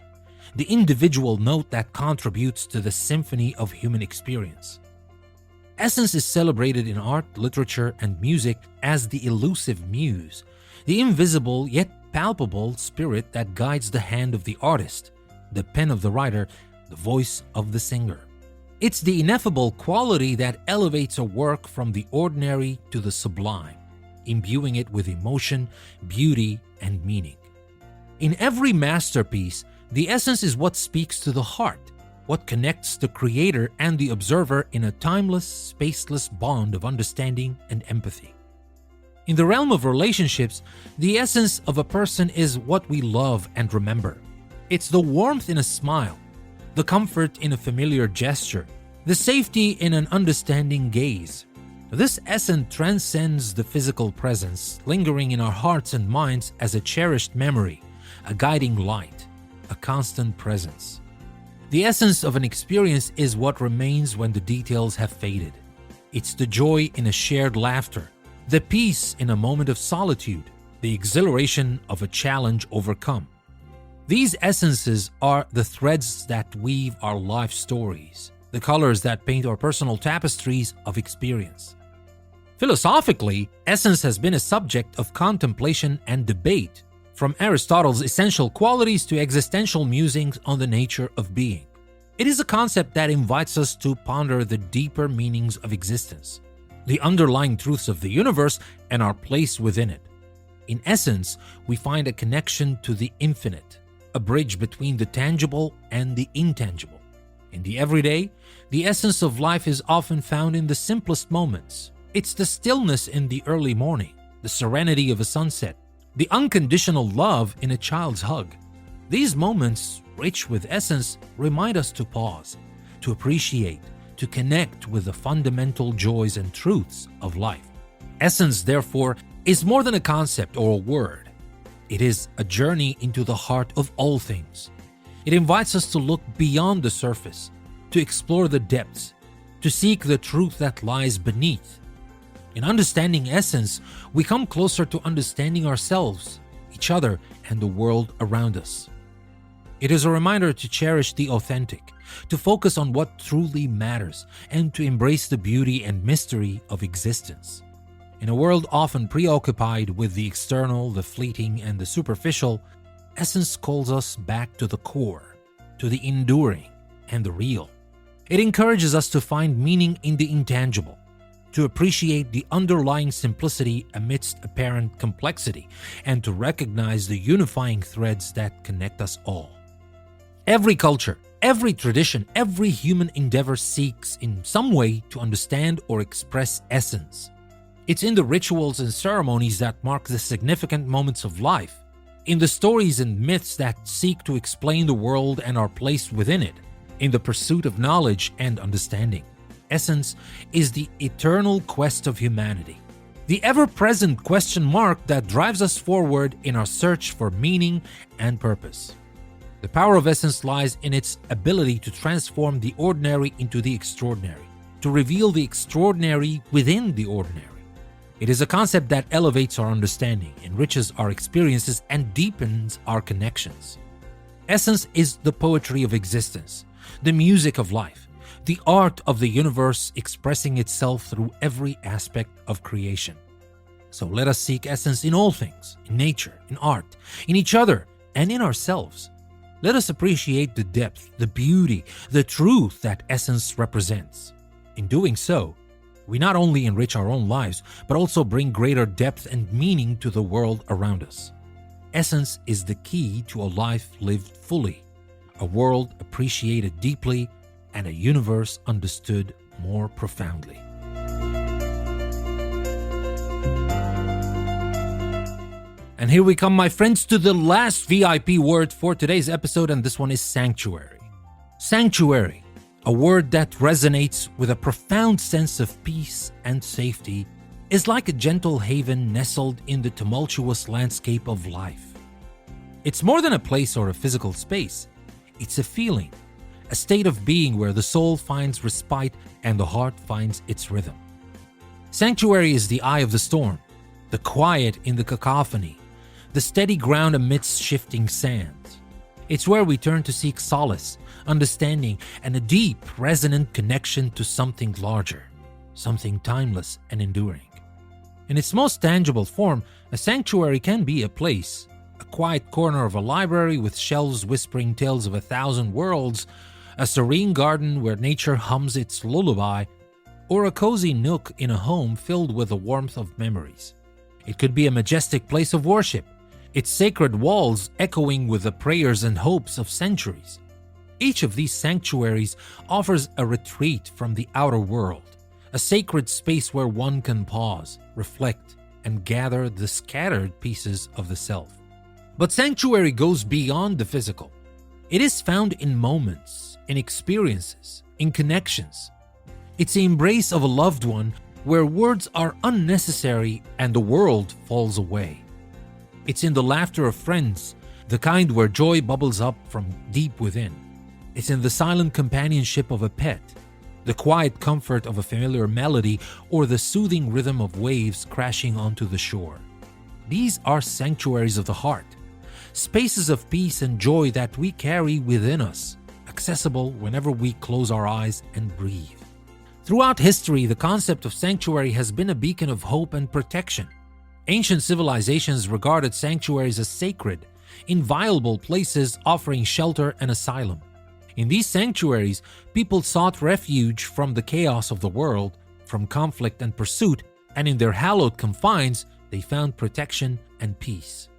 the individual note that contributes to the symphony of human experience. Essence is celebrated in art, literature, and music as the elusive muse, the invisible yet palpable spirit that guides the hand of the artist, the pen of the writer, the voice of the singer. It's the ineffable quality that elevates a work from the ordinary to the sublime, imbuing it with emotion, beauty, and meaning. In every masterpiece, the essence is what speaks to the heart, what connects the creator and the observer in a timeless, spaceless bond of understanding and empathy. In the realm of relationships, the essence of a person is what we love and remember. It's the warmth in a smile, the comfort in a familiar gesture, the safety in an understanding gaze. This essence transcends the physical presence, lingering in our hearts and minds as a cherished memory, a guiding light, a constant presence. The essence of an experience is what remains when the details have faded. It's the joy in a shared laughter, the peace in a moment of solitude, the exhilaration of a challenge overcome. These essences are the threads that weave our life stories, the colors that paint our personal tapestries of experience. Philosophically, essence has been a subject of contemplation and debate, from Aristotle's essential qualities to existential musings on the nature of being. It is a concept that invites us to ponder the deeper meanings of existence, the underlying truths of the universe, and our place within it. In essence, we find a connection to the infinite, a bridge between the tangible and the intangible. In the everyday, the essence of life is often found in the simplest moments. It's the stillness in the early morning, the serenity of a sunset, the unconditional love in a child's hug. These moments, rich with essence, remind us to pause, to appreciate, to connect with the fundamental joys and truths of life. Essence, therefore, is more than a concept or a word. It is a journey into the heart of all things. It invites us to look beyond the surface, to explore the depths, to seek the truth that lies beneath. In understanding essence, we come closer to understanding ourselves, each other, and the world around us. It is a reminder to cherish the authentic, to focus on what truly matters, and to embrace the beauty and mystery of existence. In a world often preoccupied with the external, the fleeting, and the superficial, essence calls us back to the core, to the enduring and the real. It encourages us to find meaning in the intangible, to appreciate the underlying simplicity amidst apparent complexity, and to recognize the unifying threads that connect us all. Every culture, every tradition, every human endeavor seeks in some way to understand or express essence. It's in the rituals and ceremonies that mark the significant moments of life, in the stories and myths that seek to explain the world and our place within it, in the pursuit of knowledge and understanding. Essence is the eternal quest of humanity, the ever-present question mark that drives us forward in our search for meaning and purpose. The power of essence lies in its ability to transform the ordinary into the extraordinary, to reveal the extraordinary within the ordinary. It is a concept that elevates our understanding, enriches our experiences, and deepens our connections. Essence is the poetry of existence, the music of life, the art of the universe expressing itself through every aspect of creation. So let us seek essence in all things, in nature, in art, in each other, and in ourselves. Let us appreciate the depth, the beauty, the truth that essence represents. In doing so, we not only enrich our own lives, but also bring greater depth and meaning to the world around us. Essence is the key to a life lived fully, a world appreciated deeply, and a universe understood more profoundly. And here we come, my friends, to the last VIP word for today's episode, and this one is sanctuary. Sanctuary, a word that resonates with a profound sense of peace and safety, is like a gentle haven nestled in the tumultuous landscape of life. It's more than a place or a physical space. It's a feeling, a state of being where the soul finds respite and the heart finds its rhythm. Sanctuary is the eye of the storm, the quiet in the cacophony, the steady ground amidst shifting sands. It's where we turn to seek solace, understanding, and a deep, resonant connection to something larger, something timeless and enduring. In its most tangible form, a sanctuary can be a place, a quiet corner of a library with shelves whispering tales of 1,000 worlds, a serene garden where nature hums its lullaby, or a cozy nook in a home filled with the warmth of memories. It could be a majestic place of worship, its sacred walls echoing with the prayers and hopes of centuries. Each of these sanctuaries offers a retreat from the outer world, a sacred space where one can pause, reflect, and gather the scattered pieces of the self. But sanctuary goes beyond the physical. It is found in moments, in experiences, in connections. It's the embrace of a loved one where words are unnecessary and the world falls away. It's in the laughter of friends, the kind where joy bubbles up from deep within. It's in the silent companionship of a pet, the quiet comfort of a familiar melody, or the soothing rhythm of waves crashing onto the shore. These are sanctuaries of the heart, spaces of peace and joy that we carry within us, accessible whenever we close our eyes and breathe. Throughout history, the concept of sanctuary has been a beacon of hope and protection. Ancient civilizations regarded sanctuaries as sacred, inviolable places offering shelter and asylum. In these sanctuaries, people sought refuge from the chaos of the world, from conflict and pursuit, and in their hallowed confines, they found protection and peace.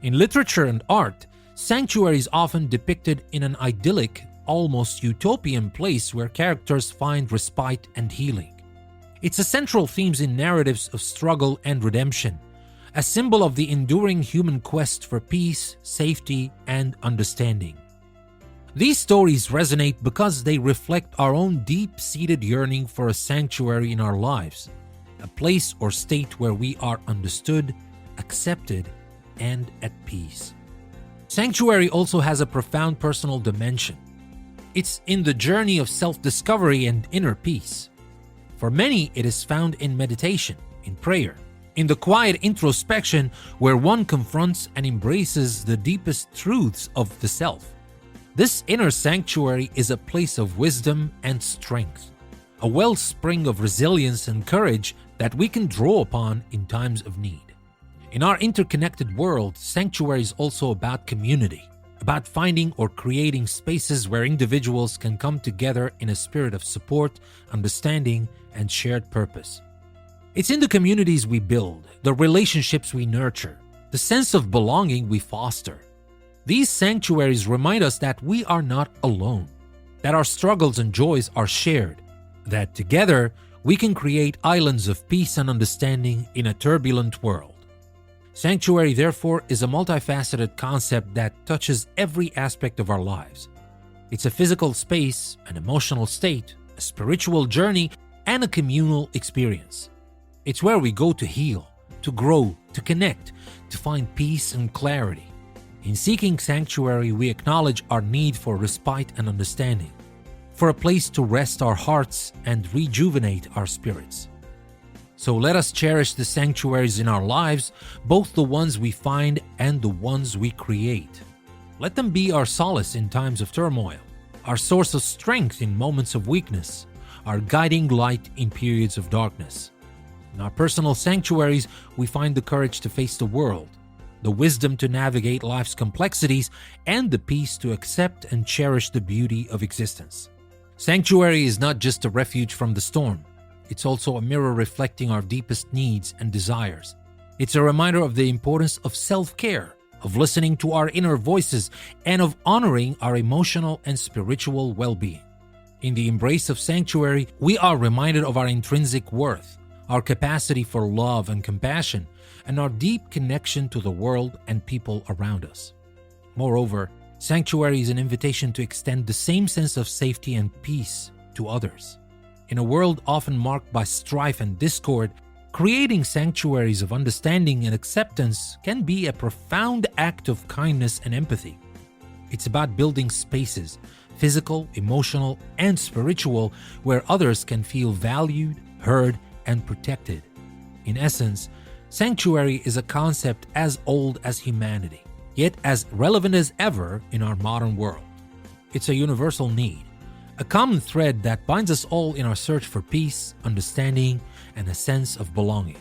In literature and art, sanctuaries often depicted in an idyllic, almost utopian place where characters find respite and healing. It's a central theme in narratives of struggle and redemption, a symbol of the enduring human quest for peace, safety, and understanding. These stories resonate because they reflect our own deep-seated yearning for a sanctuary in our lives, a place or state where we are understood, accepted, and at peace. Sanctuary also has a profound personal dimension. It's in the journey of self-discovery and inner peace. For many, it is found in meditation, in prayer, in the quiet introspection where one confronts and embraces the deepest truths of the self. This inner sanctuary is a place of wisdom and strength, a wellspring of resilience and courage that we can draw upon in times of need. In our interconnected world, sanctuary is also about community, about finding or creating spaces where individuals can come together in a spirit of support, understanding, and shared purpose. It's in the communities we build, the relationships we nurture, the sense of belonging we foster. These sanctuaries remind us that we are not alone, that our struggles and joys are shared, that together we can create islands of peace and understanding in a turbulent world. Sanctuary, therefore, is a multifaceted concept that touches every aspect of our lives. It's a physical space, an emotional state, a spiritual journey, and a communal experience. It's where we go to heal, to grow, to connect, to find peace and clarity. In seeking sanctuary, we acknowledge our need for respite and understanding, for a place to rest our hearts and rejuvenate our spirits. So let us cherish the sanctuaries in our lives, both the ones we find and the ones we create. Let them be our solace in times of turmoil, our source of strength in moments of weakness, our guiding light in periods of darkness. In our personal sanctuaries, we find the courage to face the world, the wisdom to navigate life's complexities, and the peace to accept and cherish the beauty of existence. Sanctuary is not just a refuge from the storm. It's also a mirror reflecting our deepest needs and desires. It's a reminder of the importance of self-care, of listening to our inner voices, and of honoring our emotional and spiritual well-being. In the embrace of sanctuary, we are reminded of our intrinsic worth, our capacity for love and compassion, and our deep connection to the world and people around us. Moreover, sanctuary is an invitation to extend the same sense of safety and peace to others. In a world often marked by strife and discord, creating sanctuaries of understanding and acceptance can be a profound act of kindness and empathy. It's about building spaces, physical, emotional, and spiritual, where others can feel valued, heard, and protected. In essence, sanctuary is a concept as old as humanity, yet as relevant as ever in our modern world. It's a universal need, a common thread that binds us all in our search for peace, understanding, and a sense of belonging.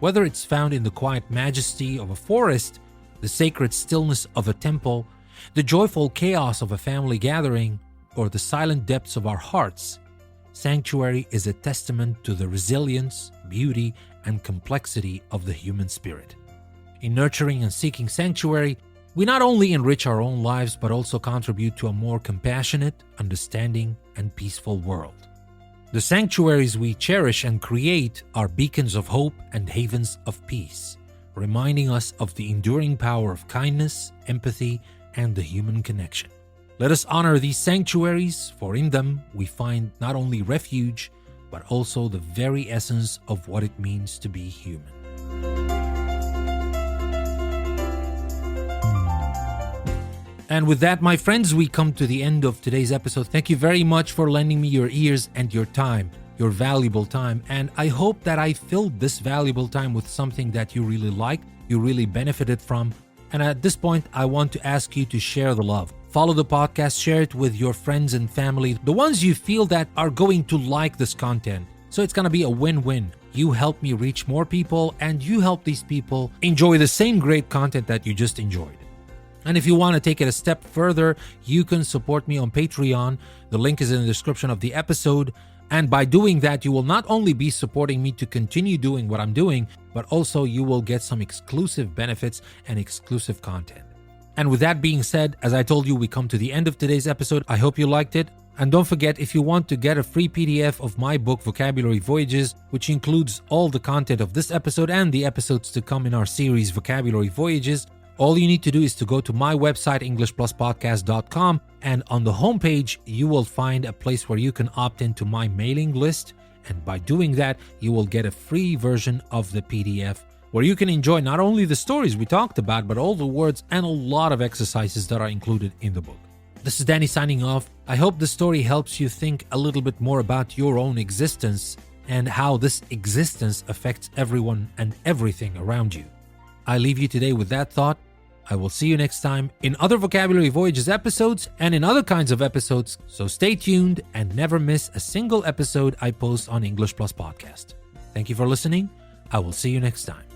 Whether it's found in the quiet majesty of a forest, the sacred stillness of a temple, the joyful chaos of a family gathering, or the silent depths of our hearts, sanctuary is a testament to the resilience, beauty, and complexity of the human spirit. In nurturing and seeking sanctuary, we not only enrich our own lives but also contribute to a more compassionate, understanding, and peaceful world. The sanctuaries we cherish and create are beacons of hope and havens of peace, reminding us of the enduring power of kindness, empathy, and the human connection. Let us honor these sanctuaries, for in them we find not only refuge, but also the very essence of what it means to be human. And with that, my friends, we come to the end of today's episode. Thank you very much for lending me your ears and your time, your valuable time. And I hope that I filled this valuable time with something that you really liked, you really benefited from. And at this point, I want to ask you to share the love. Follow the podcast, share it with your friends and family, the ones you feel that are going to like this content. So it's going to be a win-win. You help me reach more people, and you help these people enjoy the same great content that you just enjoyed. And if you want to take it a step further, you can support me on Patreon. The link is in the description of the episode. And by doing that, you will not only be supporting me to continue doing what I'm doing, but also you will get some exclusive benefits and exclusive content. And with that being said, as I told you, we come to the end of today's episode. I hope you liked it. And don't forget, if you want to get a free PDF of my book, Vocabulary Voyages, which includes all the content of this episode and the episodes to come in our series, Vocabulary Voyages, all you need to do is to go to my website, EnglishPlusPodcast.com, and on the homepage, you will find a place where you can opt into my mailing list. And by doing that, you will get a free version of the PDF where you can enjoy not only the stories we talked about, but all the words and a lot of exercises that are included in the book. This is Danny signing off. I hope the story helps you think a little bit more about your own existence and how this existence affects everyone and everything around you. I leave you today with that thought. I will see you next time in other Vocabulary Voyages episodes and in other kinds of episodes, so stay tuned and never miss a single episode I post on English Plus Podcast. Thank you for listening. I will see you next time.